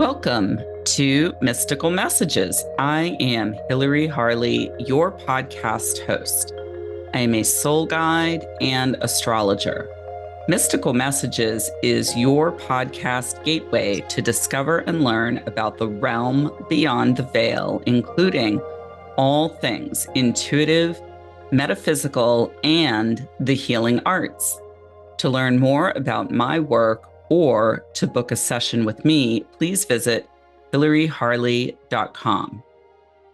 Welcome to Mystical Messages. I am Hilary Harley, your podcast host. I am a soul guide and astrologer. Mystical Messages is your podcast gateway to discover and learn about the realm beyond the veil, including all things intuitive, metaphysical, and the healing arts. To learn more about my work or to book a session with me, please visit hilaryharley.com.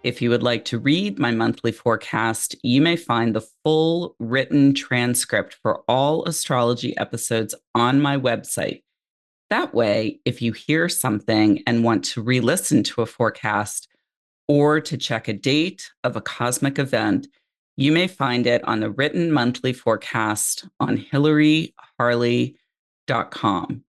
If you would like to read my monthly forecast, you may find the full written transcript for all astrology episodes on my website. That way, if you hear something and want to re-listen to a forecast or to check a date of a cosmic event, you may find it on the written monthly forecast on hilaryharley.com.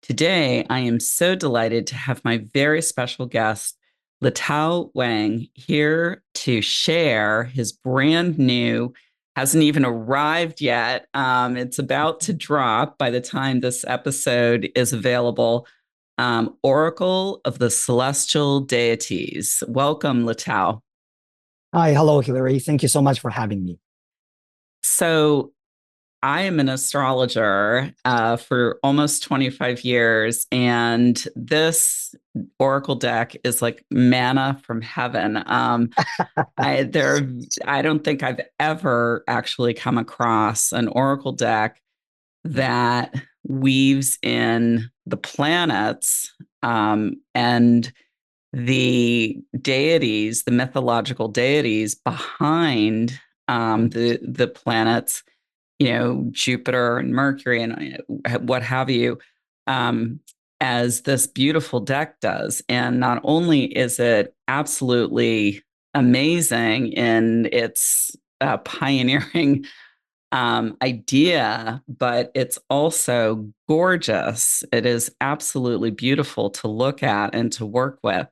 Today, I am so delighted to have my very special guest, Letao Wang, here to share his brand new, hasn't even arrived yet. It's about to drop by the time this episode is available. Oracle of the Celestial Deities. Welcome, Letao. Hi, hello, Hilary. Thank you so much for having me. So I am an astrologer for almost 25 years, and this Oracle deck is like manna from heaven. I don't think I've ever actually come across an Oracle deck that weaves in the planets and the deities, the mythological deities behind the planets, Jupiter and Mercury and what have you, as this beautiful deck does. And not only is it absolutely amazing in its pioneering idea, but it's also gorgeous. It is absolutely beautiful to look at and to work with.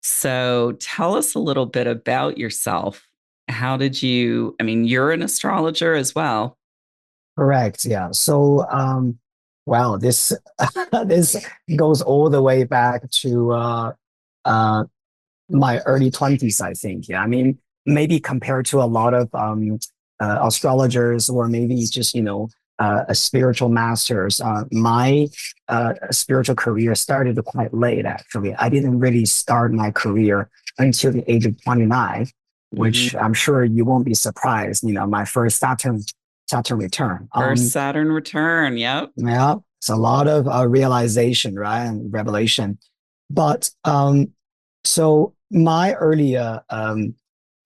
So tell us a little bit about yourself. How did you, you're an astrologer as well. Correct. Yeah. So, wow, this this goes all the way back to my early 20s, I think. Yeah. Maybe compared to a lot of astrologers or maybe just, spiritual masters, my spiritual career started quite late, actually. I didn't really start my career until the age of 29, which I'm sure you won't be surprised. My first Saturn return. First Saturn return. Yep. Yeah. It's a lot of realization, right? And revelation. But so my earlier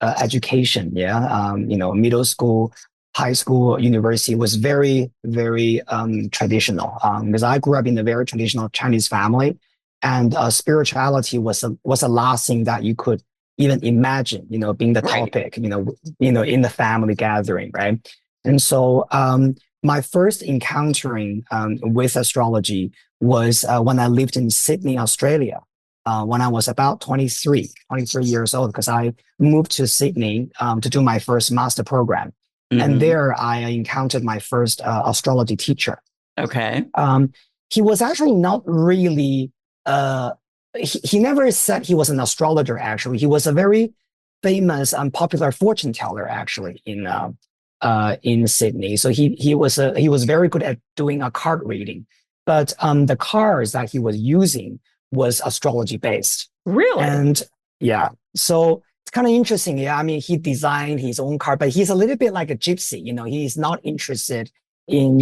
education, middle school, high school, university was very, very traditional. Because I grew up in a very traditional Chinese family, and spirituality was the last thing that you could even imagine, being the topic, in the family gathering, right? And so my first encountering with astrology was when I lived in Sydney, Australia, when I was about 23 years old, because I moved to Sydney to do my first master program. And there I encountered my first astrology teacher. Okay. He was actually not really, he never said he was an astrologer, actually. He was a very famous and popular fortune teller, actually, in Sydney. So he was very good at doing a card reading, but the cards that he was using was astrology based. Really? And yeah, so it's kind of interesting. Yeah, he designed his own card, but he's a little bit like a gypsy. He's not interested in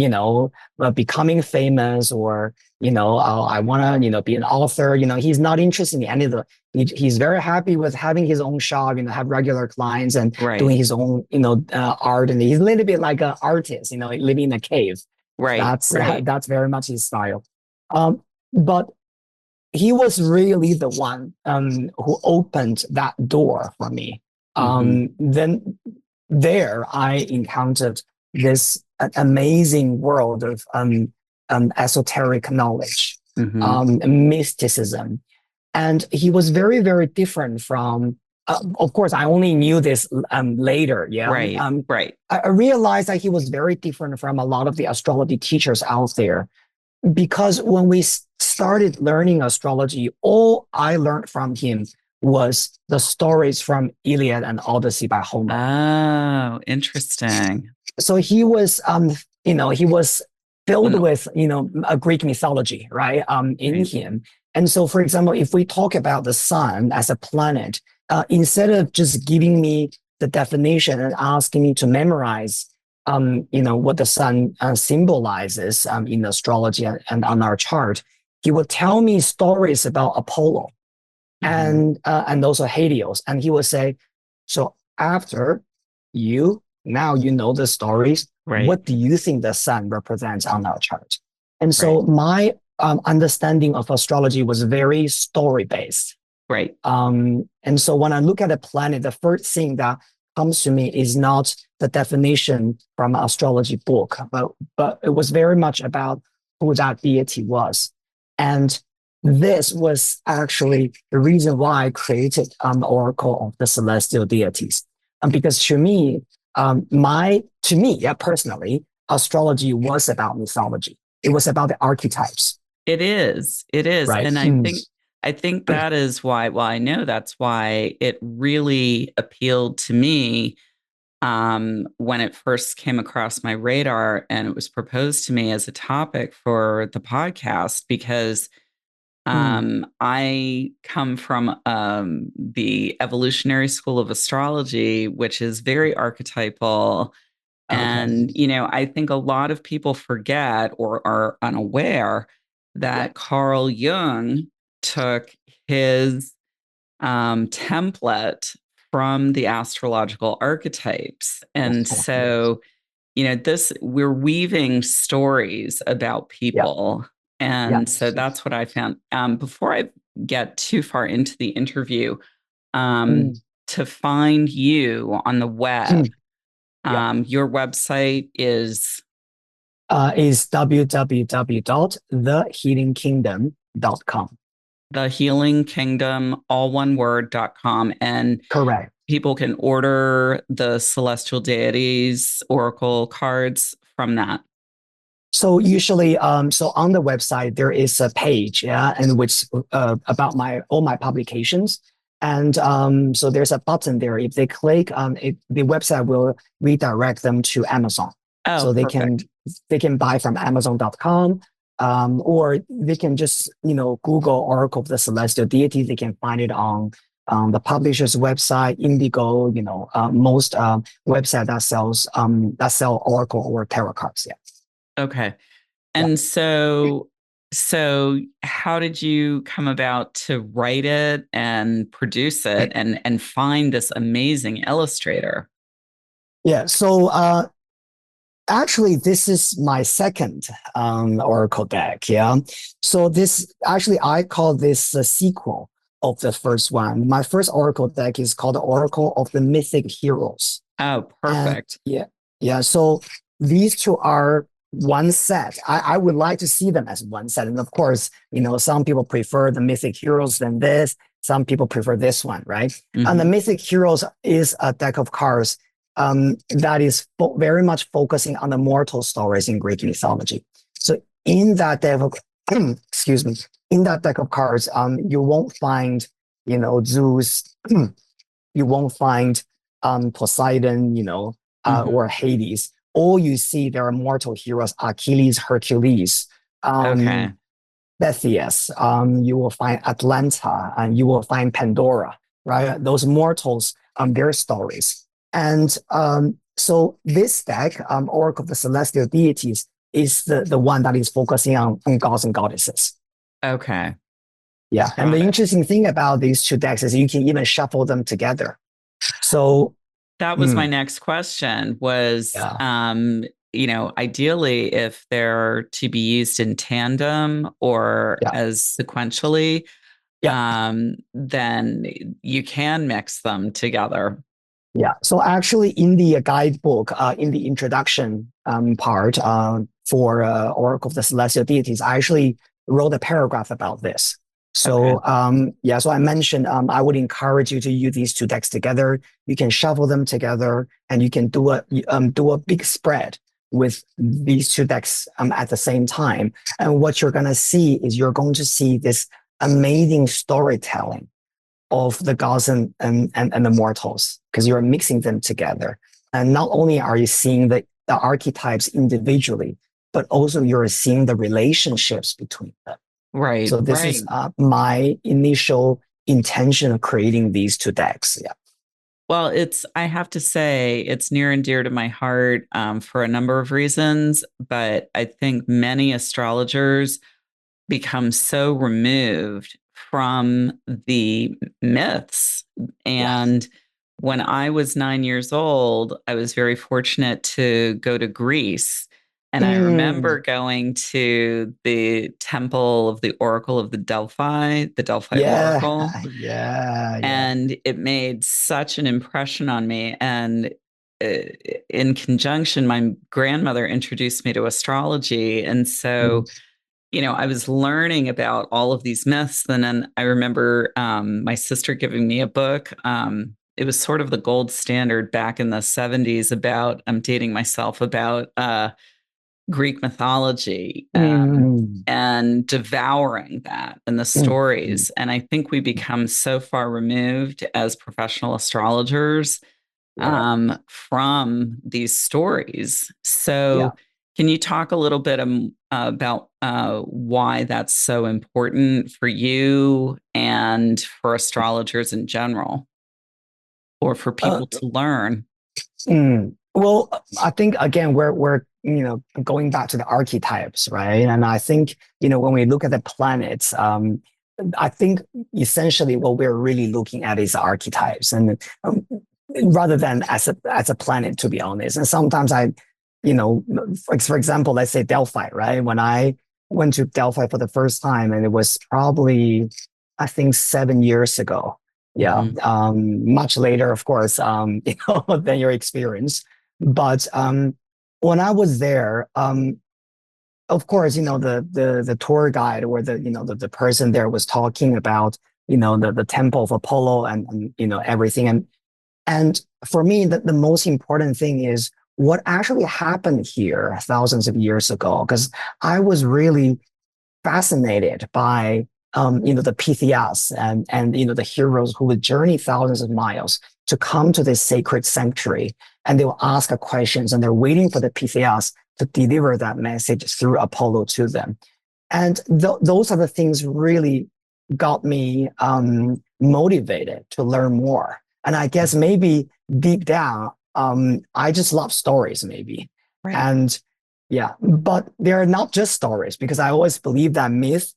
becoming famous or I want to be an author. He's not interested in any of the. He's very happy with having his own shop, have regular clients and doing his own art. And he's a little bit like an artist, living in a cave. Right. That's very much his style. But he was really the one who opened that door for me. Then there I encountered this amazing world of esoteric knowledge, mysticism. And he was very, very different from, of course, I only knew this later. Yeah. Right. I realized that he was very different from a lot of the astrology teachers out there because when we started learning astrology, all I learned from him was the stories from Iliad and Odyssey by Homer. Oh, interesting. So he was filled Well, with, a Greek mythology, right? In right. him. And so, for example, if we talk about the sun as a planet, instead of just giving me the definition and asking me to memorize, what the sun symbolizes in astrology and on our chart, he would tell me stories about Apollo Hmm. and also Helios, and he would say, "So after now you know the stories. Right, What do you think the sun represents on our chart?" And right, so my understanding of astrology was very story based. right. And so when I look at a planet, the first thing that comes to me is not the definition from an astrology book, but it was very much about who that deity was. And this was actually the reason why I created the Oracle of the Celestial Deities. Because yeah, personally, astrology was about mythology. It was about the archetypes, It is. It is. right? And I think that is why, well, I know that's why it really appealed to me when it first came across my radar and it was proposed to me as a topic for the podcast, because Mm, I come from the evolutionary school of astrology, which is very archetypal. okay. And, I think a lot of people forget or are unaware Yeah. that Carl Jung took his template from the astrological archetypes. And Yes. so, we're weaving stories about Yeah. people. Yeah. And so that's what I found. Before I get too far into the interview, um, Mm, to find you on the web, mm, yeah. your website is Is www.thehealingkingdom.com. the Healing Kingdom, all one word.com. And Correct. people can order the Celestial Deities Oracle cards from that. So usually, so on the website there is a page, yeah, and which about my all my publications, and so there's a button there. If they click on it, the website will redirect them to Amazon, Oh, so perfect. they can buy from Amazon.com, or they can just Google Oracle of the Celestial Deities. They can find it on the publisher's website, Indigo, most website that sell Oracle or tarot cards. Yeah. Okay. Yeah. And so how did you come about to write it and produce it and find this amazing illustrator? Yeah. So actually, this is my second Oracle deck. Yeah. So this actually, I call this the sequel of the first one. My first Oracle deck is called the Oracle of the Mythic Heroes. Oh, And perfect. yeah, yeah. So these two are one set. I would like to see them as one set. And of course, some people prefer the Mythic Heroes than this. Some people prefer this one, right? And the Hmm. Mythic Heroes is a deck of cards that is very much focusing on the mortal stories in Greek mythology. So in that deck of, excuse me, in that deck of cards, you won't find, Zeus, you won't find Poseidon, Hmm. or Hades. All you see, there are mortal heroes: Achilles, Hercules, Okay. um, Theseus. You will find Atlanta, and you will find Pandora. Right, those mortals, their stories. And so this deck, Oracle of the Celestial Deities, is the one that is focusing on gods and goddesses. Okay. Yeah, and the Got it. interesting thing about these two decks is you can even shuffle them together. So, That was my mm, next question was, yeah, ideally if they're to be used in tandem or yeah, as sequentially, yeah, then you can mix them together. yeah. So actually, in the guidebook, in the introduction part for Oracle of the Celestial Deities, I actually wrote a paragraph about this. Okay. So yeah, so I mentioned I would encourage you to use these two decks together. You can shuffle them together, and you can do a big spread with these two decks at the same time. And what you're going to see is you're going to see this amazing storytelling of the gods and the mortals, because you're mixing them together. And not only are you seeing the archetypes individually, but also you're seeing the relationships between them. Right, So this right. is my initial intention of creating these two decks. Yeah. Well, I have to say, it's near and dear to my heart for a number of reasons, but I think many astrologers become so removed from the myths. Yeah. And when I was 9 years old, I was very fortunate to go to Greece. And I remember Mm, going to the temple of the Oracle of the Delphi yeah. Oracle. Yeah. Yeah. And it made such an impression on me. And uh, in conjunction, my grandmother introduced me to astrology. And Mm, so, I was learning about all of these myths. And then I remember my sister giving me a book. It was sort of the gold standard back in the 70s about, I'm dating myself, about Greek mythology, mm, and devouring that and the mm, mm. stories. And I think we become so far removed as professional astrologers Yeah. from these stories. Yeah. So, can you talk a little bit about why that's so important for you and for astrologers in general, or for Uh, people to learn? Well, I think again we're going back to the archetypes, right? And I think when we look at the planets, I think essentially what we're really looking at is archetypes, and rather than as a planet, to be honest. And sometimes you know, for example, let's say Delphi, right? When I went to Delphi for the first time, and it was probably I think 7 years ago. Yeah, Mhm. much later, of course, than your experience. But when I was there, of course, the tour guide, or the person there was talking about the temple of Apollo, and everything. And for me, the most important thing is what actually happened here thousands of years ago, because I was really fascinated by the Pythias, and the heroes who would journey thousands of miles to come to this sacred sanctuary, and they will ask questions, and they're waiting for the Pythias to deliver that message through Apollo to them. And those are the things really got me motivated to learn more. And I guess maybe deep down, I just love stories, maybe. Right. And yeah, but they're not just stories, because I always believe that myth,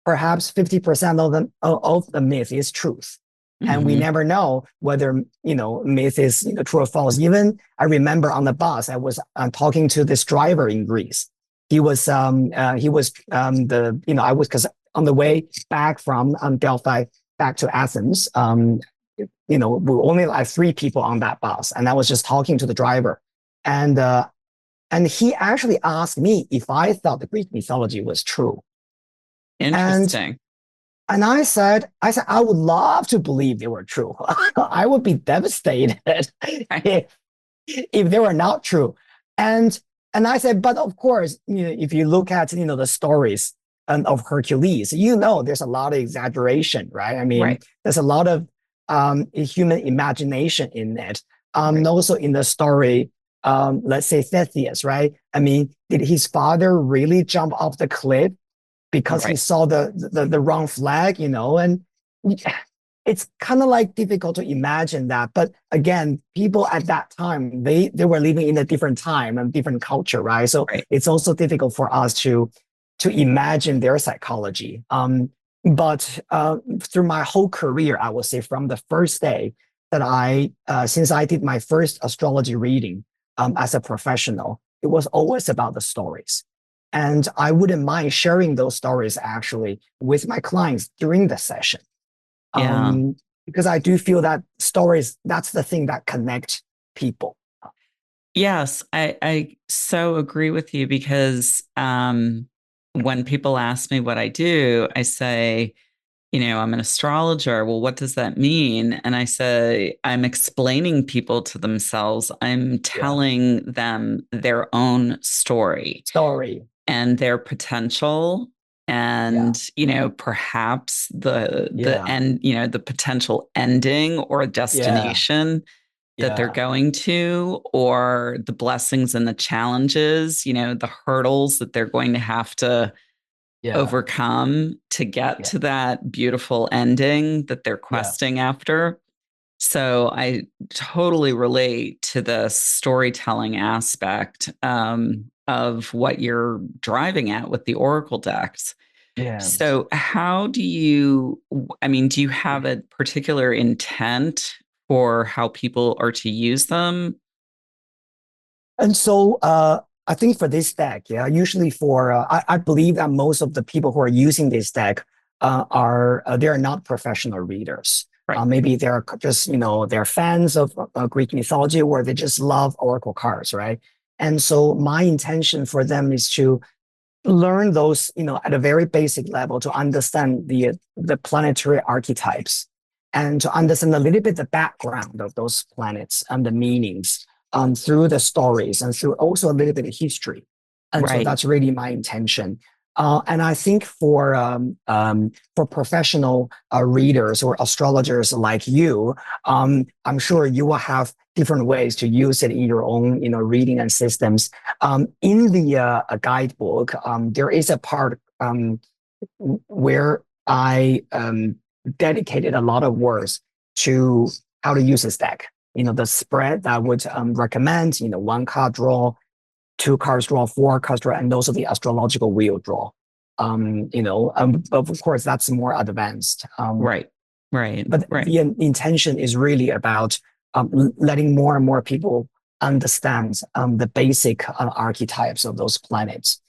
perhaps 50% of the myth is truth. And we Hmm. never know whether, myth is true or false. Even I remember on the bus, I was talking to this driver in Greece. I was, because on the way back from Delphi back to Athens, we were only like three people on that bus. And I was just talking to the driver. And he actually asked me if I thought the Greek mythology was true. And Interesting. I said, I would love to believe they were true. I would be devastated Right. if they were not true. And and I said, but of course, if you look at the stories of Hercules, there's a lot of exaggeration, right? I mean, Right. there's a lot of human imagination in it. And Right. also in the story, let's say Theseus, right? I mean, did his father really jump off the cliff because he Right. saw the wrong flag, and it's kind of like difficult to imagine that. But again, people at that time, they were living in a different time and different culture, right? So Right. it's also difficult for us to imagine their psychology. But through my whole career, I would say from the first day that since I did my first astrology reading as a professional, it was always about the stories. And I wouldn't mind sharing those stories actually with my clients during the session. Yeah. Um, because I do feel that stories, that's the thing that connects people. Yes, I so agree with you because when people ask me what I do, I say I'm an astrologer. Well, what does that mean? And I say, I'm explaining people to themselves. I'm Yeah. telling them their own story Story. and their potential Yeah. and, perhaps the Yeah. end, the potential ending or Yeah. destination that they're Yeah. going to, or the blessings and the challenges, the hurdles that they're going to have to Yeah. overcome to get Yeah. to that beautiful ending that they're Yeah. questing after. So I totally relate to the storytelling aspect of what you're driving at with the Oracle decks. Yeah. So, do you have a particular intent for how people are to use them? And so I think for this deck, yeah, usually I believe that most of the people who are using this deck are they are not professional readers. Right. Maybe they're just, they're fans of Greek mythology or they just love oracle cards, right? And so my intention for them is to learn those, at a very basic level to understand the planetary archetypes and to understand a little bit the background of those planets and the meanings through the stories and through also a little bit of history. And so Right. that's really my intention. And I think for professional readers or astrologers like you, I'm sure you will have different ways to use it in your own, reading and systems. In the guidebook, there is a part where I dedicated a lot of words to how to use this deck. The spread that I would recommend, one card draw, two cards draw, four cards draw, and those are the astrological wheel draw. But of course, that's more advanced. Right. Right. But Right. the intention is really about letting more and more people understand the basic archetypes of those planets.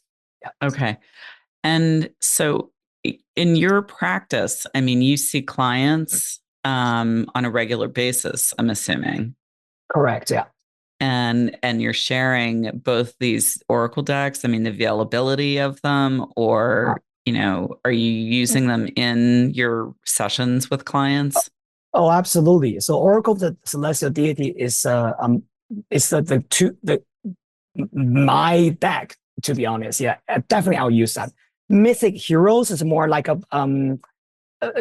Yeah. Okay. And so in your practice, you see clients on a regular basis, I'm assuming. Correct. Yeah. And you're sharing both these oracle decks, the availability of them, Uh, or, are you using them in your sessions with clients? oh, absolutely. So Oracle of the Celestial Deity is the my deck, to be honest. Yeah, definitely I'll use that. Mythic Heroes is more like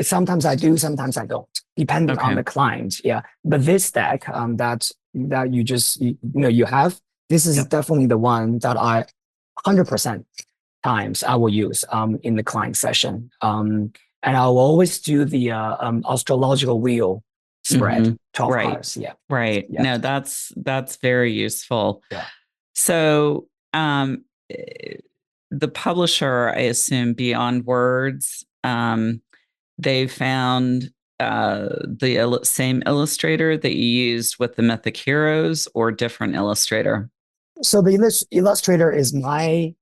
sometimes I do, sometimes I don't, depending on Okay. the client. Yeah, but this deck that you just you have, this is Yep. definitely the one that I 100% times I will use in the client session. And I will always do the astrological wheel spread, Hmm. 12 Right. cards. Yeah. Right. Yeah. No, that's very useful. Yeah. So, the publisher, I assume, Beyond Words, they found the same illustrator that you used with the Mythic Heroes, or different illustrator? So the illustrator is my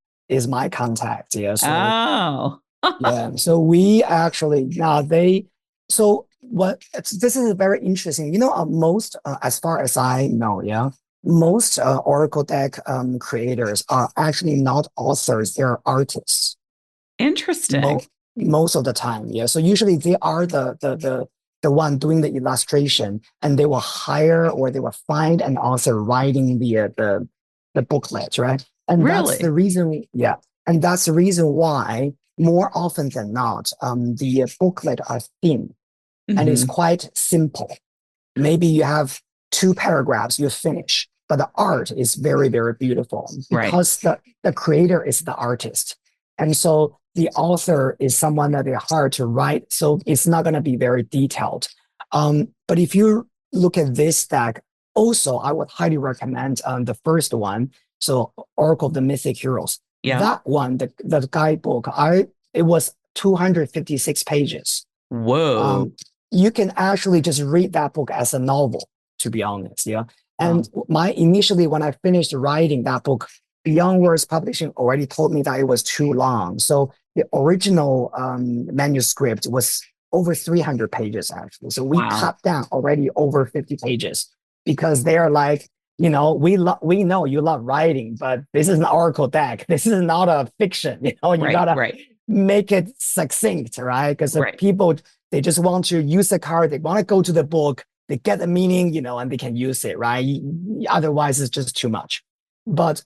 contact. Yeah. So Oh, yeah. So we actually now they so this is very interesting. Most as far as I know, yeah, most Oracle deck creators are actually not authors; they're artists. Mo interesting. Most of the time, yeah. So usually they are the one doing the illustration, and they will hire or they will find an author writing the booklet, right? And that's the Really? reason, yeah. And that's the reason why more often than not, the booklet are thin and it's Hmm. quite simple. Maybe you have two paragraphs, you finish, but the art is very, very beautiful Right. because the creator is the artist. And so the author is someone that is hard to write. So it's not going to be very detailed. But if you look at this deck, also, I would highly recommend the first one. So Oracle of the Mythic Heroes. Yeah. That one, the guidebook, it was 256 pages. Whoa. Um, you can actually just read that book as a novel, to be honest. Yeah. And Wow. initially, when I finished writing that book, Beyond Words Publishing already told me that it was too long. So the original manuscript was over 300 pages, actually. So we Wow. cut down already over 50 pages because they are like, we know you love writing, but this is an oracle deck. This is not a fiction. You Right. gotta Right. make it succinct, right? Because the Right. people, they just want to use the card, they want to go to the book, they get the meaning, and they can use it, right? Otherwise, it's just too much. But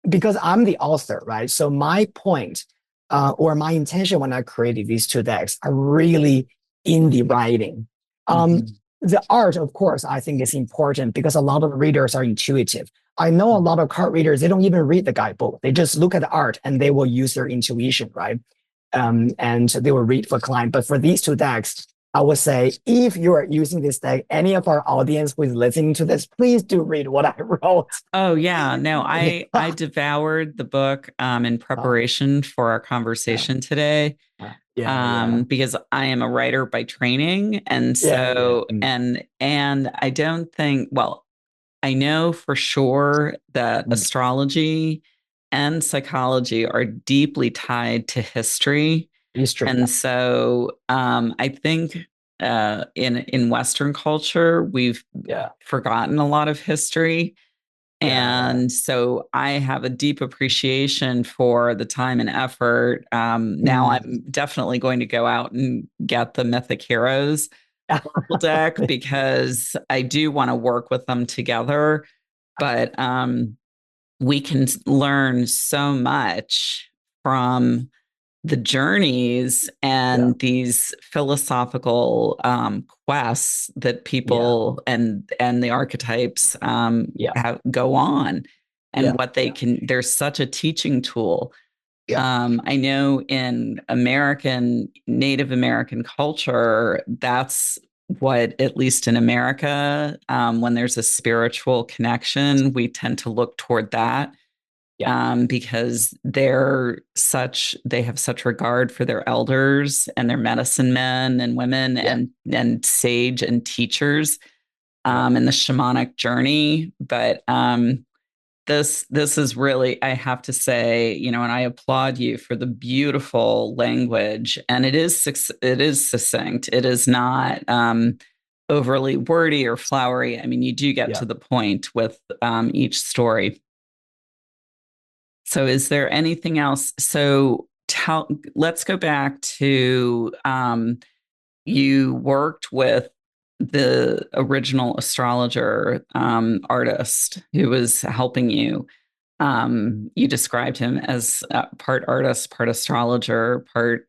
because I'm the author, right? So my point or my intention when I created these two decks are really in the writing. Um, Mhm. the art, of course, I think is important because a lot of readers are intuitive. I know a lot of card readers, they don't even read the guidebook. They just look at the art and they will use their intuition, right? And they will read for client. But for these two decks, I would say if you are using this deck, any of our audience who is listening to this, please do read what I wrote. Oh yeah, no, Yeah. I devoured the book in Oh, preparation for our yeah. conversation today, Yeah. because I am a writer by training, and Yeah. so and I don't think, well, I know for sure that Mm. astrology and psychology are deeply tied to history. History. And so I think in Western culture, we've Yeah. forgotten a lot of history. Yeah. And so I have a deep appreciation for the time and effort. Now Mm. I'm definitely going to go out and get the Mythic Heroes deck because I do want to work with them together. But we can learn so much from the journeys Yeah. and these philosophical quests that Yeah. people and the archetypes Yeah. go on, and Yeah. what they can. There's such a teaching tool. Yeah. I know in Native American culture, that's what, at least in America, when there's a spiritual connection, we tend to look toward that, Yeah. because they have such regard for their elders and their medicine men and women Yeah. and sage and teachers, Yeah. in the shamanic journey. But this is really, I have to say, and I applaud you for the beautiful language, and it is succinct. It is not overly wordy or flowery. I mean, you do get Yeah. to the point with each story. So is there anything else? So let's go back to you worked with the original astrologer artist who was helping you. You described him as part artist, part astrologer, part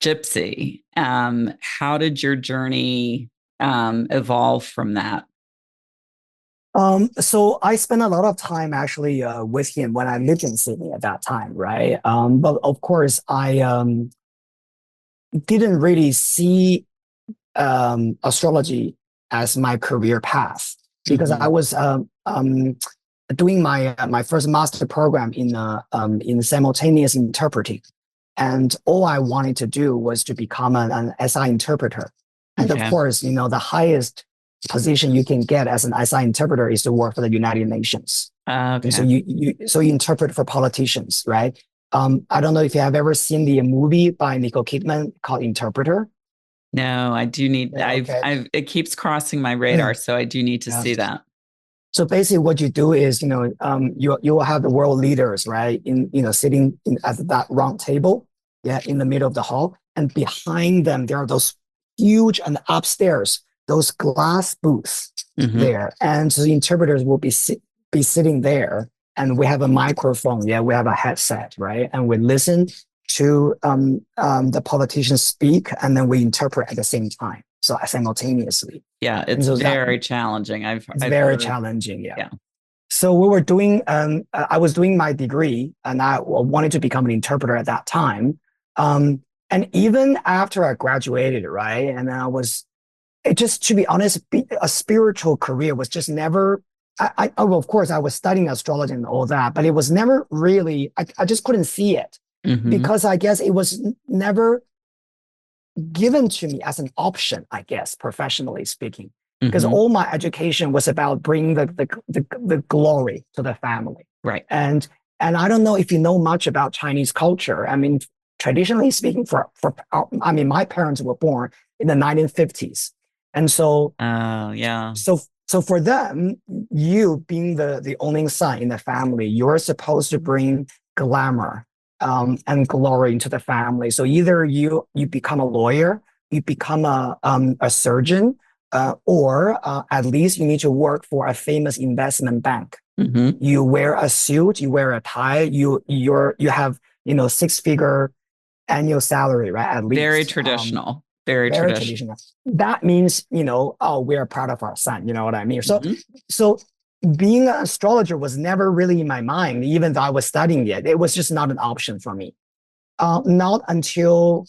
gypsy. How did your journey evolve from that? So I spent a lot of time actually with him when I lived in Sydney at that time, right? But of course, I didn't really see astrology as my career path because I Mhm. was doing my first master program in simultaneous interpreting, and all I wanted to do was to become an SI interpreter. And of Okay. course, the highest position you can get as an SI interpreter is to work for the United Nations. And so Okay. you interpret for politicians, right? I don't know if you have ever seen the movie by Nicole Kidman called Interpreter. No, I do need. Yeah, okay. It keeps crossing my radar, so I do need to Yeah. see that. So basically, what you do is, you will have the world leaders, right, sitting at that round table, yeah, in the middle of the hall, and behind them there are those huge, and upstairs those glass booths Hmm. there, and so the interpreters will be sitting there, and we have a microphone, yeah, we have a headset, right, and we listen to the politicians speak, and then we interpret at the same time, so simultaneously. Yeah, And it's so that very challenging. it's I've very heard. challenging, yeah. Yeah. So we were doing, I was doing my degree and I wanted to become an interpreter at that time. And even after I graduated, right? And I was, it just, to be honest, a spiritual career was just never, well, of course, I was studying astrology and all that, but it was never really, I just couldn't see it Hmm. because I guess it was never given to me as an option, I guess, professionally speaking, because Hmm. all my education was about bringing the glory to the family. Right. And I don't know if you know much about Chinese culture. I mean, traditionally speaking, I mean, my parents were born in the 1950s, and Oh, yeah. so for them, you being the only son in the family, you're supposed to bring glamour, and glory into the family. So either you become a lawyer, you become a surgeon, or at least you need to work for a famous investment bank. Mm-hmm. You wear a suit, you wear a tie, you have, six-figure annual salary, right? At Very least. traditional. Very Very traditional. traditional. That means, oh, we're proud of our son. You know what I mean? So, Mm-hmm. so being an astrologer was never really in my mind, even though I was studying it. It was just not an option for me. Not until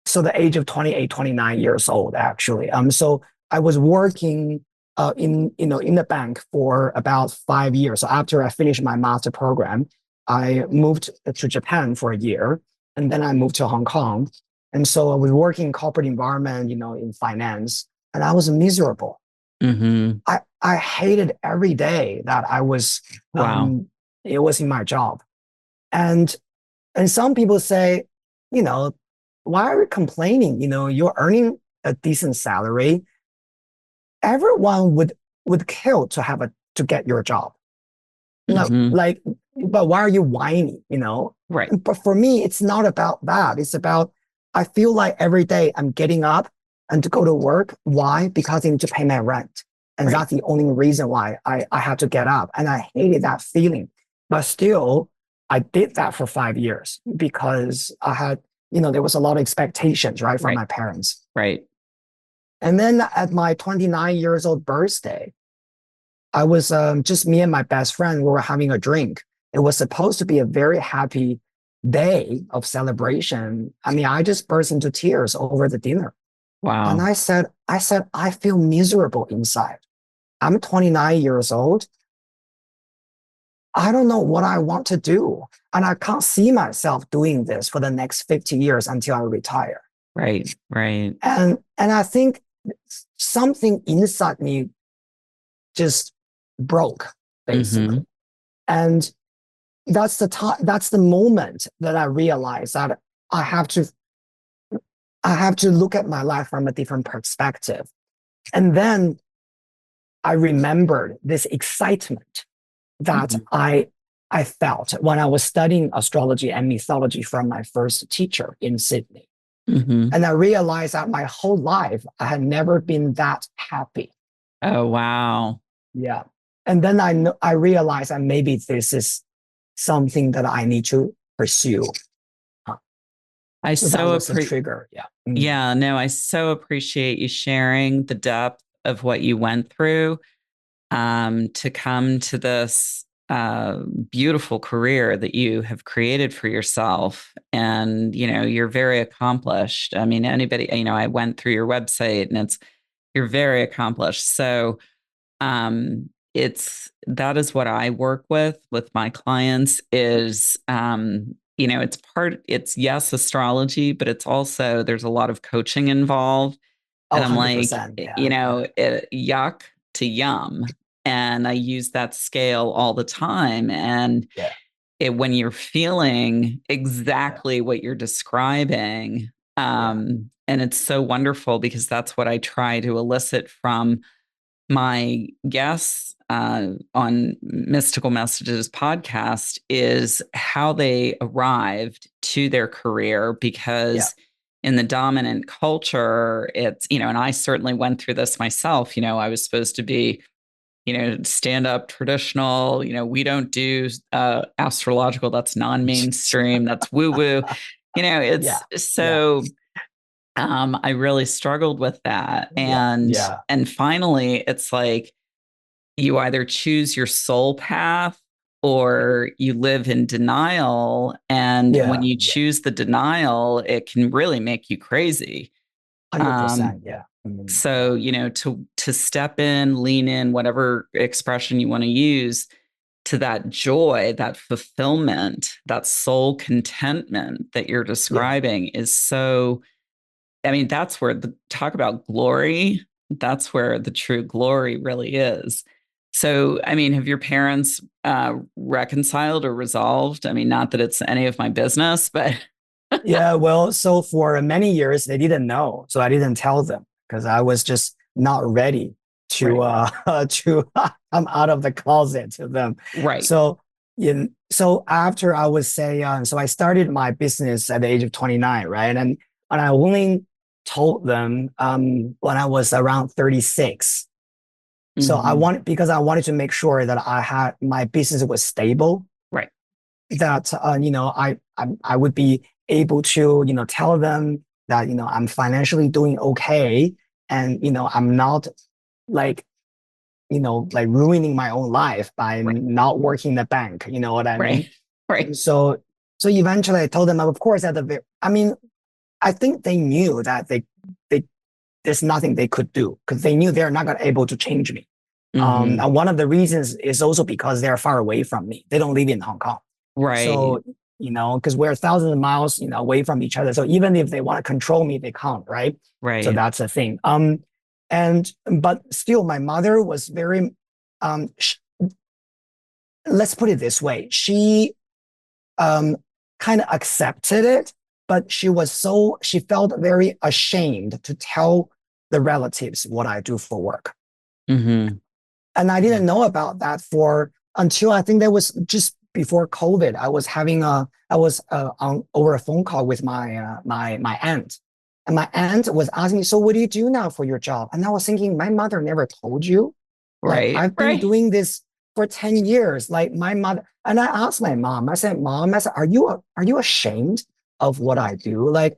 the age of 28, 29 years old, actually. So I was working in the bank for about 5 years. So after I finished my master program, I moved to Japan for a year, and then I moved to Hong Kong. And so I was working in corporate environment, in finance, and I was miserable. Mm-hmm. I hated every day that Wow. it was in my job. And some people say, you know, why are you complaining? You're earning a decent salary. Everyone would kill to get your job. No, Mm-hmm. like, but why are you whining? Right. But for me, it's not about that. It's about I feel like every day I'm getting up and to go to work. Why? Because I need to pay my rent. And Right. that's the only reason why I had to get up. And I hated that feeling. But still, I did that for 5 years because I had, there was a lot of expectations, right, from Right. my parents. Right. And then at my 29 years old birthday, I was just me and my best friend. We were having a drink. It was supposed to be a very happy day of celebration. I mean, I just burst into tears over the dinner. And Wow. I feel miserable inside. I'm 29 years old. I don't know what I want to do. And I can't see myself doing this for the next 50 years until I retire. Right. Right. And I think something inside me just broke, Mm-hmm. basically. And that's the moment that I realized that I have to I have to look at my life from a different perspective. And then I remembered this excitement that Mm-hmm. I felt when I was studying astrology and mythology from my first teacher in Sydney. Mm-hmm. And I realized that my whole life I had never been that happy. Oh, wow. Yeah. And then I realized that maybe this is something that I need to pursue. I So that so was the appreciate. trigger. Yeah. Yeah, no, I so appreciate you sharing the depth of what you went through to come to this beautiful career that you have created for yourself. And, you're very accomplished. I mean, anybody, I went through your website and you're very accomplished. So that is what I work with my clients is, it's yes, astrology, but it's also, there's a lot of coaching involved. Oh, And I'm like, 100%. Yeah. Yeah. yuck to yum. And I use that scale all the time. And Yeah. when you're feeling Yeah. exactly what you're describing, Yeah. and it's so wonderful because that's what I try to elicit from my guests on Mystical Messages podcast is how they arrived to their career Yeah. because in the dominant culture, it's, and I certainly went through this myself. I was supposed to be, stand up traditional, we don't do astrological, that's non-mainstream, that's woo woo. Yeah. It's Yeah. so I really struggled with that. Yeah. And Yeah. finally it's like you either choose your soul path or you live in denial. And when Yeah. you Yeah. choose the denial, it can really make you crazy. Um, 100%. Yeah. Yeah. so, to step in, lean in, whatever expression you want to use, to that joy, that fulfillment, that soul contentment that you're Yeah. describing is so, I mean, that's where talk about glory, that's where the true glory really is. So, I mean, have your parents reconciled or resolved? I mean, not that it's any of my business, but Yeah. Well, so for many years, they didn't know. So I didn't tell them because I was just not ready to, right, to come out of the closet to them. right. So, so after I would say, so I started my business at the age of 29, right? And I only told them when I was around 36. So Hmm. because I wanted to make sure that my business was stable, Right. that, I would be able to, tell them that, I'm financially doing okay. And, I'm not like, like ruining my own life by Right. not working the bank. You know what I Right. mean? Right. And so eventually I told them, of course, I mean, I think they knew that they, there's nothing they could do because they knew they're not going to able to change me. Hmm. And one of the reasons is also because they're far away from me. They don't live in Hong Kong. Right. So, because we're thousands of miles, away from each other. So even if they want to control me, they can't, right? So Right. that's the thing. But still, my mother was very, sh let's put it this way. She um, kind of accepted it, but she felt very ashamed to tell the relatives what I do for work. Hmm. And I Yeah. didn't know about that for until I think that was just before COVID. I was on over a phone call with my aunt, and my aunt was asking me, "So what do you do now for your job?" And I was thinking, my mother never told you. Like Right. I've been Right. doing this for 10 years. Like my mother, and I asked my mom. I said, "Mom, I said, are you ashamed of what I do? Like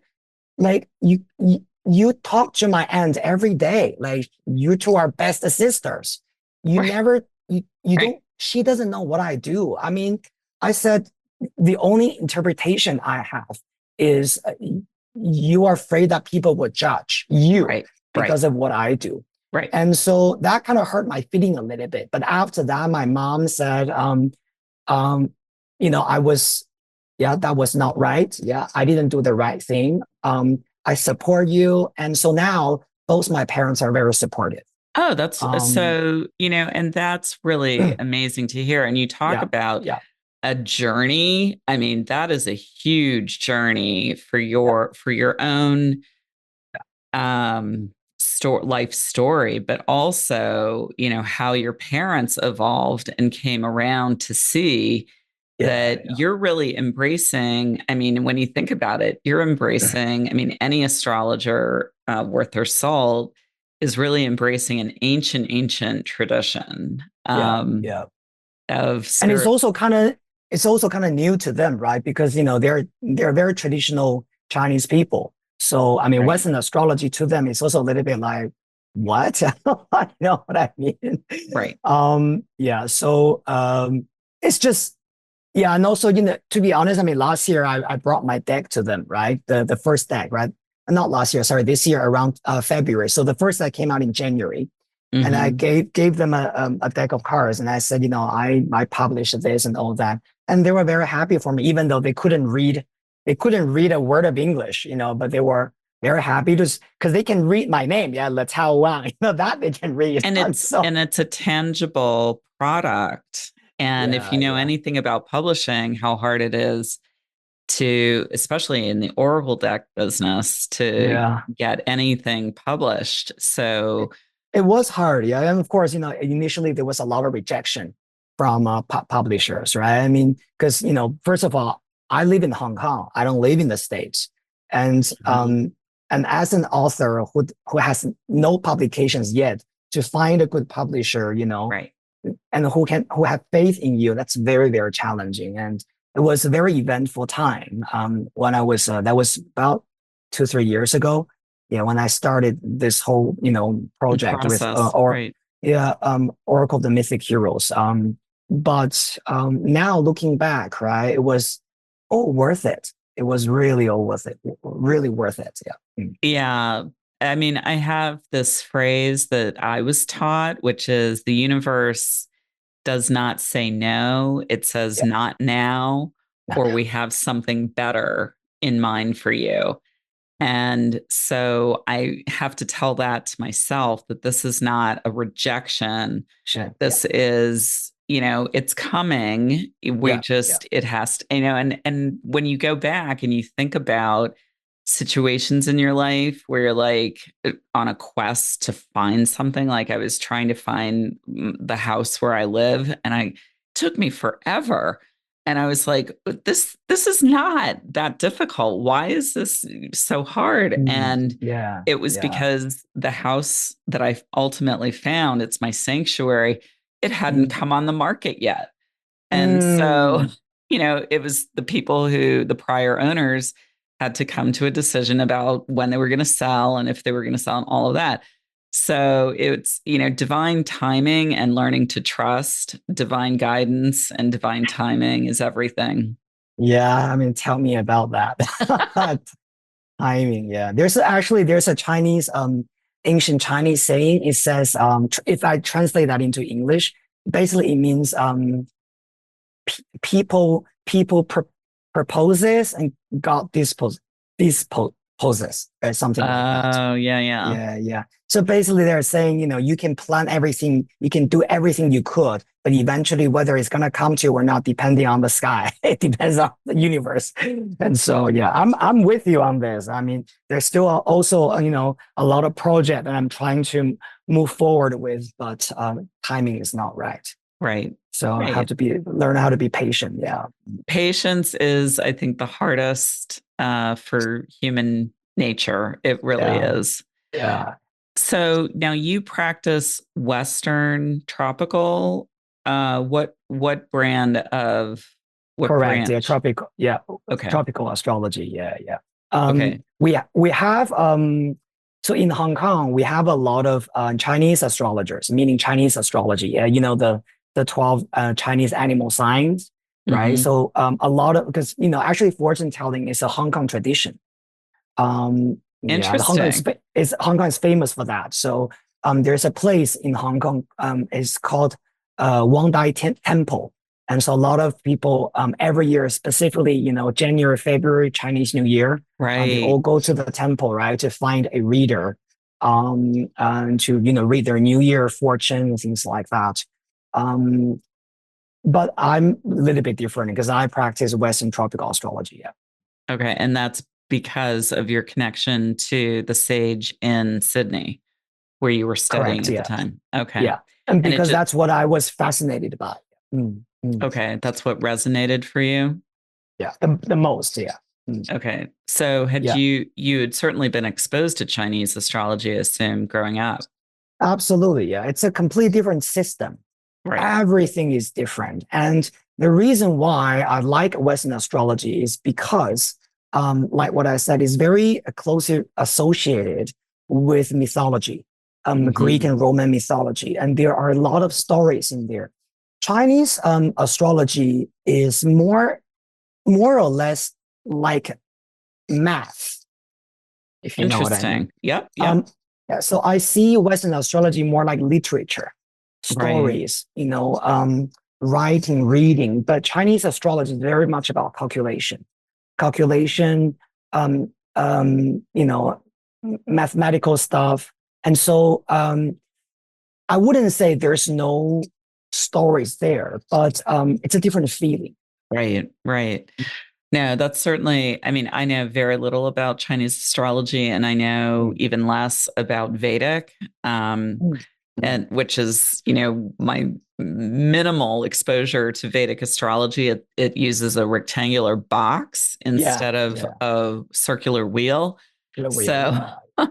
you talk to my aunt every day. Like you two are best sisters. You Right. never you Right. don't she doesn't know what I do. I mean, I said the only interpretation I have is you are afraid that people would judge you Right. Right. because of what I do. Right. And so that kind of hurt my feeling a little bit. But after that, my mom said, um, I was, yeah, that was not right. Yeah, I didn't do the right thing. I support you. And so now both my parents are very supportive. Oh, that's Um, so, and that's really amazing to hear. And you talk yeah, about yeah, a journey. I mean, that is a huge journey for yeah, your own life story, but also, how your parents evolved and came around to see yeah, that you're really embracing. I mean, when you think about it, you're embracing, I mean, any astrologer worth their salt is really embracing an ancient tradition yeah, yeah. of And spirit. it's also kind of new to them, right? Because they're very traditional Chinese people. So I mean, Right, Western astrology to them is also a little bit like, what? You know what I mean? right. Yeah. So it's just yeah, and also, to be honest, I mean, last year I brought my deck to them, right? The first deck, right? Not last year, sorry, this year around February. So the first deck came out in January, and I Hmm. gave them a deck of cards, and I said, I published this and all that, and they were very happy for me, even though they couldn't read a word of English, but they were very happy to because they can read my name, yeah, Letao Wang, that they can read, And and it's so and it's a tangible product. And if you yeah, know yeah, anything about publishing, how hard it is to, especially in the Oracle deck business, to yeah. get anything published. So, It was hard, yeah. And of course, initially there was a lot of rejection from publishers, right? I mean, because first of all, I live in Hong Kong. I don't live in the States, and mhm, as an author who has no publications yet, to find a good publisher, right. and who have faith in you, that's very very challenging. And it was a very eventful time. When I was that was about 2 3 years ago, yeah, when I started this whole project with Process, or right. yeah, Oracle the Mythic Heroes. But now looking back, right, it was all worth it. It was really all worth it, really worth it. Yeah. Mm. Yeah. I mean, I have this phrase that I was taught, which is the universe does not say no, it says Yeah. not now, or we have something better in mind for you. And so I have to tell that to myself that this is not a rejection. Sure. Yeah. This is, it's coming. We Yeah. Yeah. just, it has to, and when you go back and you think about situations in your life where you're like on a quest to find something, like I was trying to find the house where I live, and it took me forever. And I was like, this is not that difficult. Why is this so hard? And Yeah, it was yeah. because the house that I ultimately found, it's my sanctuary, it hadn't Mm, come on the market yet. And so, mm, it was the prior owners had to come to a decision about when they were going to sell and if they were going to sell and all of that. So it's, divine timing and learning to trust divine guidance and divine timing is everything. yeah, I mean, tell me about that. Timing, yeah. There's a Chinese ancient Chinese saying. It says if I translate that into English, basically it means people proposes and God disposes or something like that. Oh, yeah, yeah. Yeah, yeah. So basically, they're saying, you can plan everything, you can do everything you could, but eventually, whether it's gonna come to you or not, depending on the sky, it depends on the universe. And so, yeah, I'm with you on this. I mean, there's still also, a lot of project that I'm trying to move forward with, but timing is not right. Right. So I have Right. to learn how to be patient. Yeah. Patience is, I think, the hardest for human nature. It really Yeah. is. Yeah. So now you practice Western tropical. What Correct. Yeah, branch? tropical. Yeah, Okay. tropical astrology. Yeah, yeah. Okay. We have so in Hong Kong we have a lot of Chinese astrologers, meaning Chinese astrology. Yeah, the 12 Chinese animal signs, right? Hmm. So a lot of because actually fortune telling is a Hong Kong tradition. Yeah, Interesting. Hong Kong is famous for that. So there's a place in Hong Kong. It's called Wang Temple, and so a lot of people every year, specifically January, February, Chinese New Year, they all Right. go to the temple, right, to find a reader, and to read their New Year fortune and things like that. Um, but I'm a little bit different because I practice Western tropical astrology. Yeah. Okay. And that's because of your connection to the sage in Sydney, where you were studying Correct. at the Yeah. time. Okay. Yeah. And And it because just, that's what I was fascinated by. okay, that's what resonated for you. Yeah. The most. Yeah. Okay. So Yeah. you had certainly been exposed to Chinese astrology, I assume, growing up. Absolutely. Yeah. It's a completely different system. Right. Everything is different. And the reason why I like Western astrology is because, like what I said, is very closely associated with mythology, Greek Hmm. and Roman mythology. And there are a lot of stories in there. Chinese astrology is more or less like math, if you know what I mean. Interesting. Yep. Yep. Um, yeah, so I see Western astrology more like literature, Right. stories, writing, reading. But Chinese astrology is very much about calculation, um, mathematical stuff. And so I wouldn't say there's no stories there, but it's a different feeling. Right. Right. No, that's certainly, I mean, I know very little about Chinese astrology and I know Mm, even less about Vedic, mm, mm. and which is, my minimal exposure to Vedic astrology. It uses a rectangular box Yeah, instead of yeah. a circular wheel. Killer wheel, So, yeah.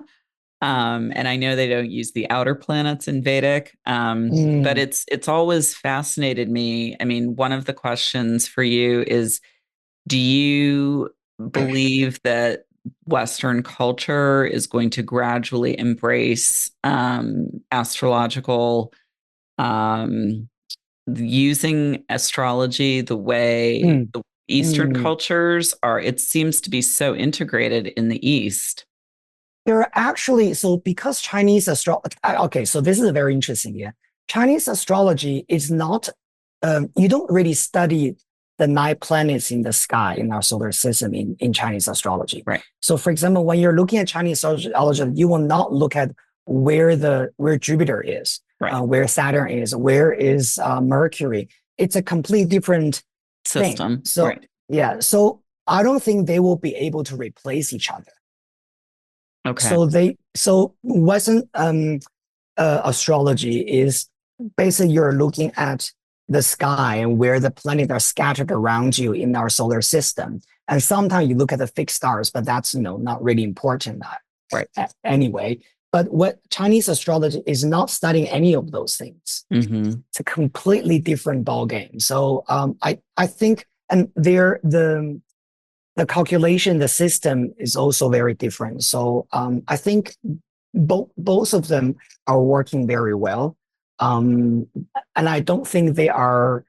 and I know they don't use the outer planets in Vedic, but Mm. it's always fascinated me. I mean, one of the questions for you is, do you believe that Western culture is going to gradually embrace astrological, um, using astrology the way Mm. the Eastern Mm. cultures are? It seems to be so integrated in the East. There are actually, so because Chinese astrology, okay, so this is a very interesting, yeah. Chinese astrology is not, you don't really study the 9 planets in the sky in our solar system in Chinese astrology. Right. So for example, when you're looking at Chinese astrology, you will not look at where Jupiter is, Right. where Saturn is, where is Mercury. It's a completely different thing. System. So Right. yeah, so I don't think they will be able to replace each other. Okay. So Western astrology is basically you're looking at the sky and where the planets are scattered around you in our solar system. And sometimes you look at the fixed stars, but that's, not really important Right. Anyway. But what Chinese astrology is not studying any of those things. It's a completely different ballgame. So I think, and the calculation, the system is also very different. So I think both of them are working very well. And I don't think they are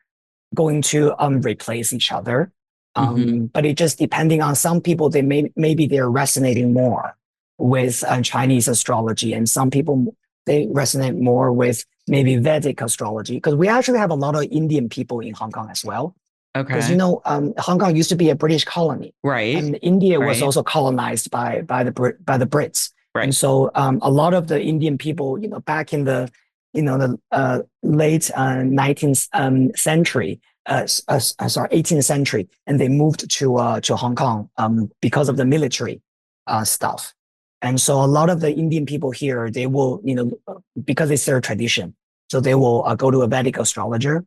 going to replace each other. But it just depending on some people, maybe they're resonating more with Chinese astrology, and some people they resonate more with maybe Vedic astrology, because we actually have a lot of Indian people in Hong Kong as well. Okay. Because Hong Kong used to be a British colony, right? And India was also colonized by the Brits, right? And so a lot of the Indian people, back in the late 19th century, sorry, 18th century, and they moved to Hong Kong because of the military stuff. And so a lot of the Indian people here, they will, because it's their tradition, so they will go to a Vedic astrologer.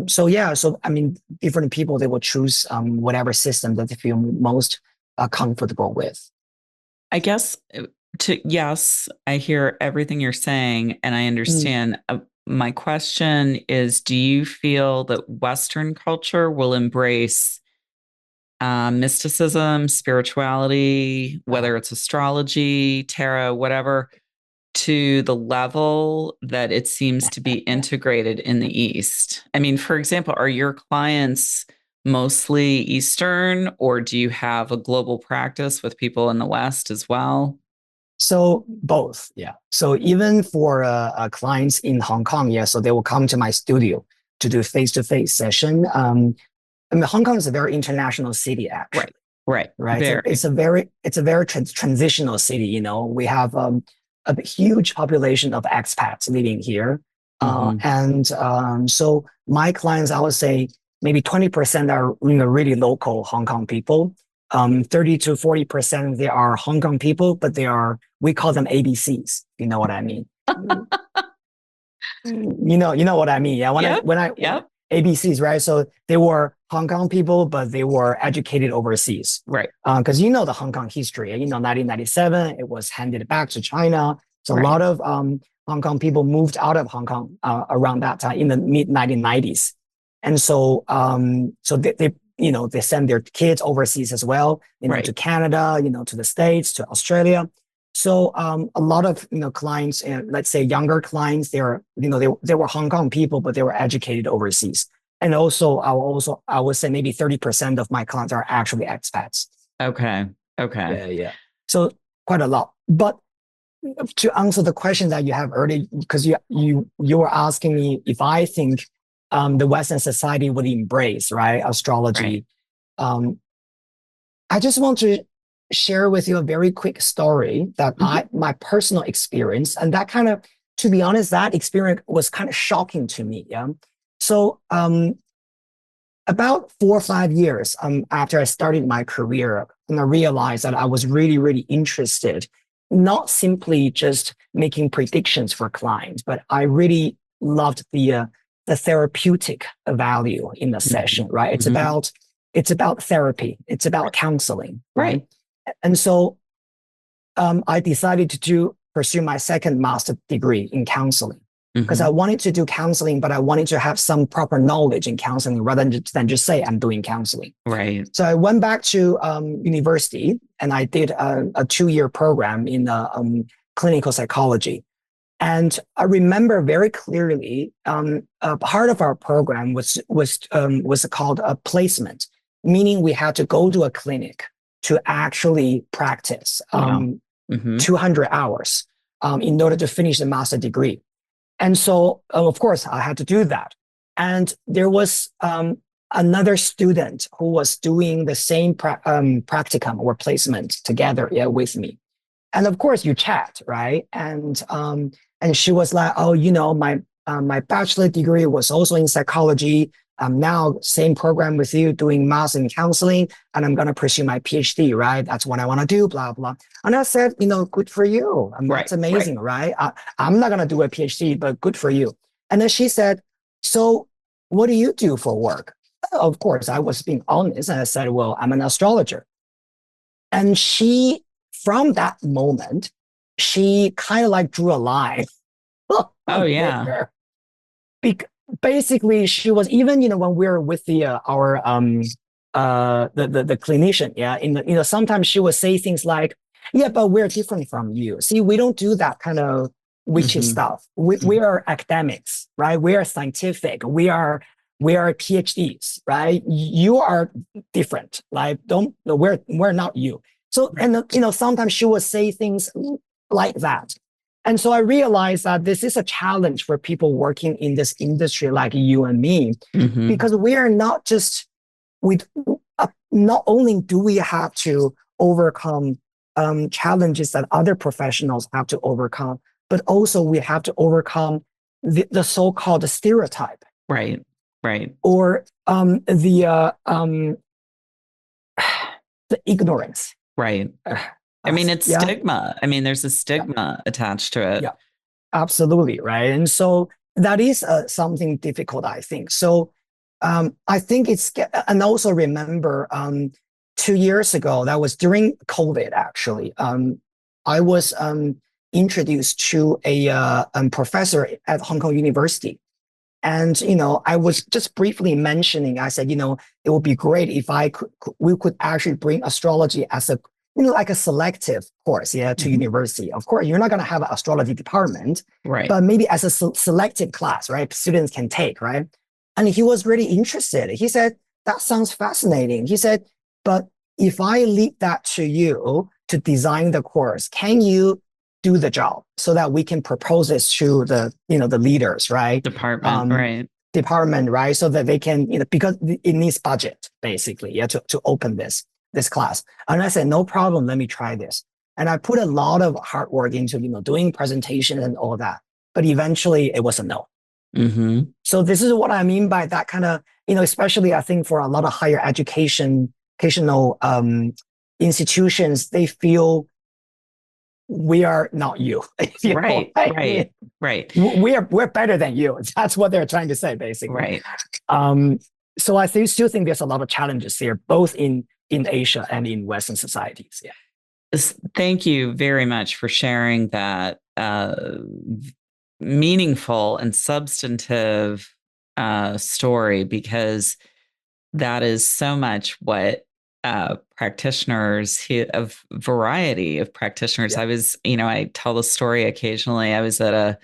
So I mean, different people, they will choose whatever system that they feel most comfortable with. I guess yes, I hear everything you're saying, and I understand. My question is, do you feel that Western culture will embrace mysticism, spirituality, whether it's astrology, tarot, whatever, to the level that it seems to be integrated in the East? I mean, for example, are your clients mostly Eastern, or do you have a global practice with people in the West as well? So both, yeah. So even for clients in Hong Kong, yeah, so they will come to my studio to do face-to-face session. I mean, Hong Kong is a very international city, actually. Right. So it's a very transitional city. We have a huge population of expats living here, and so my clients, I would say maybe 20% are really local Hong Kong people. 30 to 40% they are Hong Kong people, but we call them ABCs. You know what I mean? you know what I mean? Yeah. When ABCs, right? So they were Hong Kong people, but they were educated overseas. Right. Because the Hong Kong history, 1997, it was handed back to China. So a lot of Hong Kong people moved out of Hong Kong around that time in the mid 1990s. And so they send their kids overseas as well, to Canada, to the States, to Australia. So a lot of clients, let's say younger clients, they were Hong Kong people, but they were educated overseas. And also I would say maybe 30% of my clients are actually expats. Okay. Yeah. So quite a lot. But to answer the question that you have earlier, because you were asking me if I think the Western society would embrace astrology. Right. I just want to share with you a very quick story that my personal experience, and that kind of, to be honest, that experience was kind of shocking to me. Yeah. So about 4 or 5 years after I started my career, and I realized that I was really, really interested, not simply just making predictions for clients, but I really loved the therapeutic value in the session, right? It's about therapy. It's about counseling, right? And so I decided to pursue my second master's degree in counseling, because I wanted to do counseling, but I wanted to have some proper knowledge in counseling rather than just say I'm doing counseling. Right. So I went back to university, and I did a 2-year program in clinical psychology. And I remember very clearly, part of our program was called a placement, meaning we had to go to a clinic to actually practice 200 hours in order to finish the master degree. And so, of course, I had to do that. And there was another student who was doing the same practicum or placement together with me. And of course, you chat, right? And she was like, "Oh, my bachelor degree was also in psychology. I'm now same program with you, doing master in counseling, and I'm going to pursue my PhD, right? That's what I want to do, blah, blah." And I said, good for you. That's amazing, right? I'm not going to do a PhD, but good for you. And then she said, "So what do you do for work? Of course, I was being honest and I said, well, I'm an astrologer. And from that moment, she kind of like drew a line Oh, yeah. there. Basically, she was even, when we were with the clinician, yeah, sometimes she would say things like, yeah, but we're different from you. See, we don't do that kind of witchy stuff. We are academics, right? We are scientific. We are PhDs, right? You are different. Like, we're not you. So, and sometimes she would say things like that. And so I realized that this is a challenge for people working in this industry like you and me, because we are not just not only do we have to overcome challenges that other professionals have to overcome, but also we have to overcome the so-called stereotype. Right. Or the ignorance. Right. I mean, it's stigma. I mean, there's a stigma attached to it. Yeah, absolutely. Right. And so that is something difficult, I think. So I think and also remember 2 years ago, that was during COVID, actually. I was introduced to a professor at Hong Kong University. And, I was just briefly mentioning, I said, it would be great if we could actually bring astrology as a, like a selective course, to university. Of course, you're not going to have an astrology department, right? But maybe as a selective class, right? Students can take, right? And he was really interested. He said, that sounds fascinating. He said, but if I leave that to you to design the course, can you do the job so that we can propose this to the leaders, right? Department, right? So that they can, because it needs budget, basically, to open this class. And I said, no problem, let me try this. And I put a lot of hard work into, doing presentations and all that. But eventually it was a no. So this is what I mean by that kind of, especially I think for a lot of higher educational institutions, they feel we are not you. Right. We're better than you. That's what they're trying to say, basically. Right. So I still think there's a lot of challenges here, both in Asia and in Western societies. Yeah. Thank you very much for sharing that meaningful and substantive story, because that is so much what practitioners, a variety of practitioners. I was, I tell the story occasionally. I was at a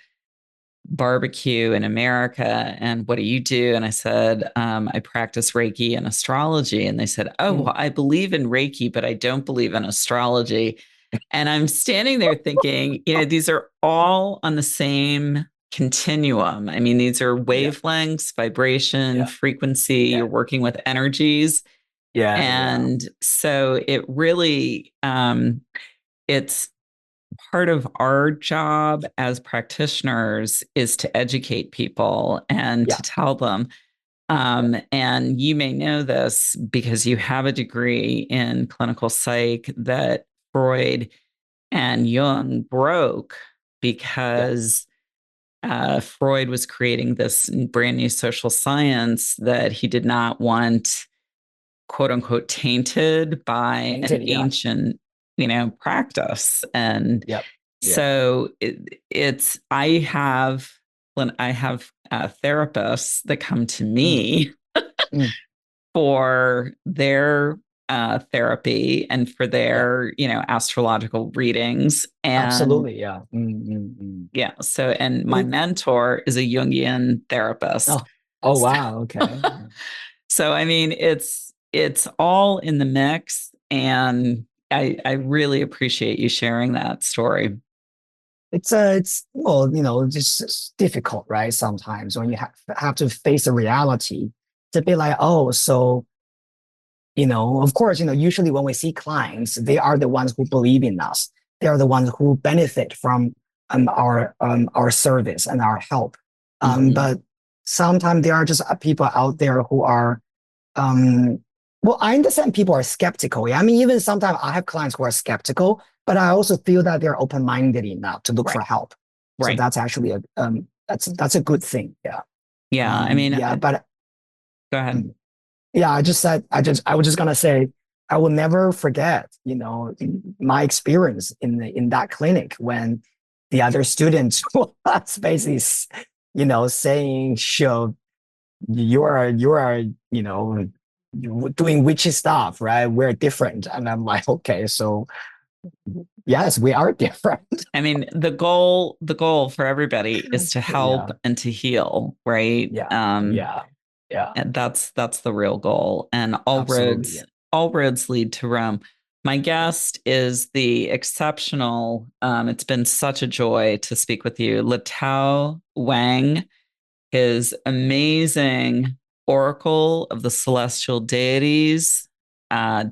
barbecue in America, and what do you do? And I said, I practice Reiki and astrology. And they said, oh, well, I believe in Reiki, but I don't believe in astrology. And I'm standing there thinking, these are all on the same continuum. I mean, these are wavelengths, vibration, frequency. You're working with energies. And so it really, it's part of our job as practitioners is to educate people and to tell them. And you may know this because you have a degree in clinical psych, that Freud and Jung broke because Freud was creating this brand new social science that he did not want, quote unquote, tainted by an ancient, practice. And so I have therapists that come to me for their therapy and for their, astrological readings. And absolutely. Yeah. So, and my mentor is a Jungian therapist. Oh wow. Okay. So, I mean, it's all in the mix, and I really appreciate you sharing that story. It's well, it's difficult, right? Sometimes when you have to face a reality to be like, oh, so, of course, usually when we see clients, they are the ones who believe in us. They are the ones who benefit from our service and our help. But sometimes there are just people out there who are, well, I understand people are skeptical. Yeah? I mean, even sometimes I have clients who are skeptical, but I also feel that they're open-minded enough to look for help. So that's actually that's a good thing. Yeah. Yeah. I mean, Go ahead. Yeah, I was just gonna say, I will never forget, my experience in that clinic when the other students was basically, saying, "Sure, you are, doing witchy stuff, right? We're different." And I'm like, okay, so yes, we are different. I mean, the goal for everybody is to help Yeah, and to heal, right? yeah, yeah, yeah, And that's the real goal. And absolutely. Yeah. all roads lead to Rome. My guest is the exceptional, it's been such a joy to speak with you, Letao Wang. His amazing Oracle of the Celestial Deities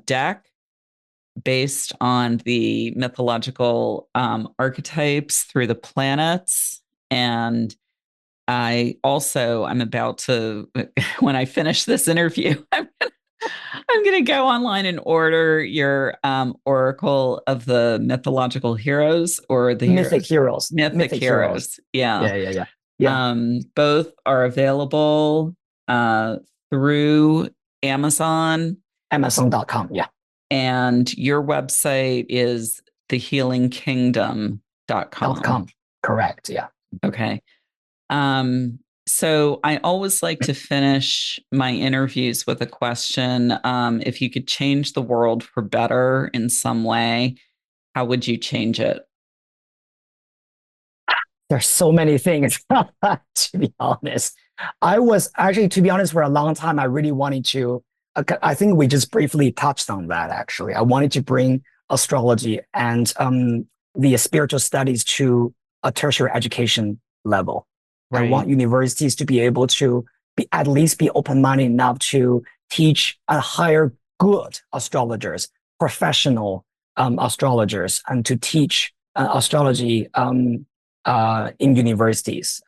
deck based on the mythological archetypes through the planets. And I'm about to, when I finish this interview, I'm going to go online and order your Oracle of the Mythological Heroes or the Mythic Heroes, heroes, Mythic mythic heroes. Heroes. Yeah. Yeah, yeah, yeah, yeah. Both are available through Amazon, Amazon.com. Yeah. and your website is thehealingkingdom.com. .com. Correct. Yeah. Okay. So I always like to finish my interviews with a question. If you could change the world for better in some way, how would you change it? There's so many things, to be honest. I was actually, to be honest, for a long time, I really wanted to. I think we just briefly touched on that, actually. I wanted to bring astrology and the spiritual studies to a tertiary education level. I Right. want universities to be able to at least be open-minded enough to teach and hire good astrologers, professional astrologers, and to teach astrology in universities,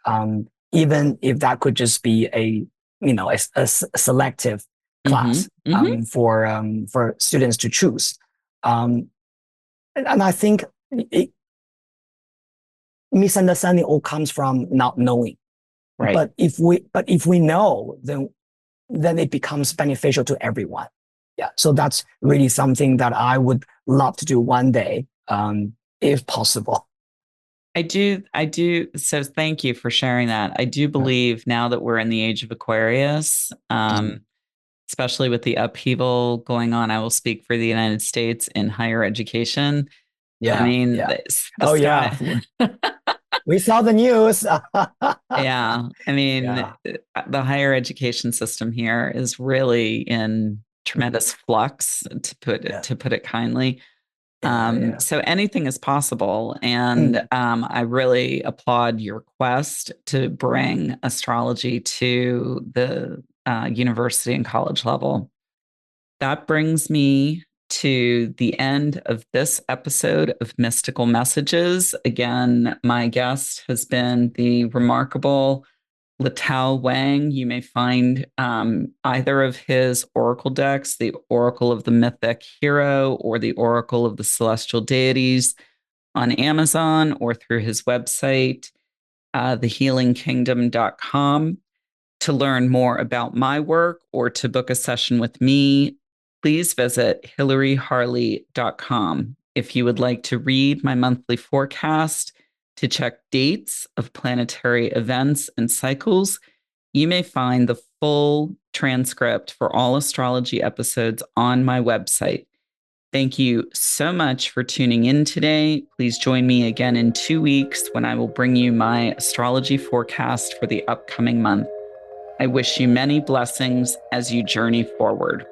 even if that could just be a selective Mm-hmm. class Mm-hmm. for students to choose. Um, and I think it, misunderstanding all comes from not knowing. Right. But if we know, then it becomes beneficial to everyone. Yeah. So that's really something that I would love to do one day, if possible. I do. So thank you for sharing that. I do believe now that we're in the age of Aquarius, especially with the upheaval going on, I will speak for the United States in higher education. I Yeah. mean, Yeah. the Oh yeah. sky. We saw the news. Yeah. I mean, Yeah. the higher education system here is really in tremendous flux, Yeah. to put it kindly. Yeah. Yeah. So anything is possible. And Mm. I really applaud your quest to bring astrology to the university and college level. That brings me to the end of this episode of Mystical Messages. Again, my guest has been the remarkable Letao Wang. You may find either of his oracle decks, the Oracle of the Mythic Hero or the Oracle of the Celestial Deities, on Amazon or through his website, thehealingkingdom.com. To learn more about my work or to book a session with me, please visit hilaryharley.com. If you would like to read my monthly forecast, to check dates of planetary events and cycles, you may find the full transcript for all astrology episodes on my website. Thank you so much for tuning in today. Please join me again in 2 weeks when I will bring you my astrology forecast for the upcoming month. I wish you many blessings as you journey forward.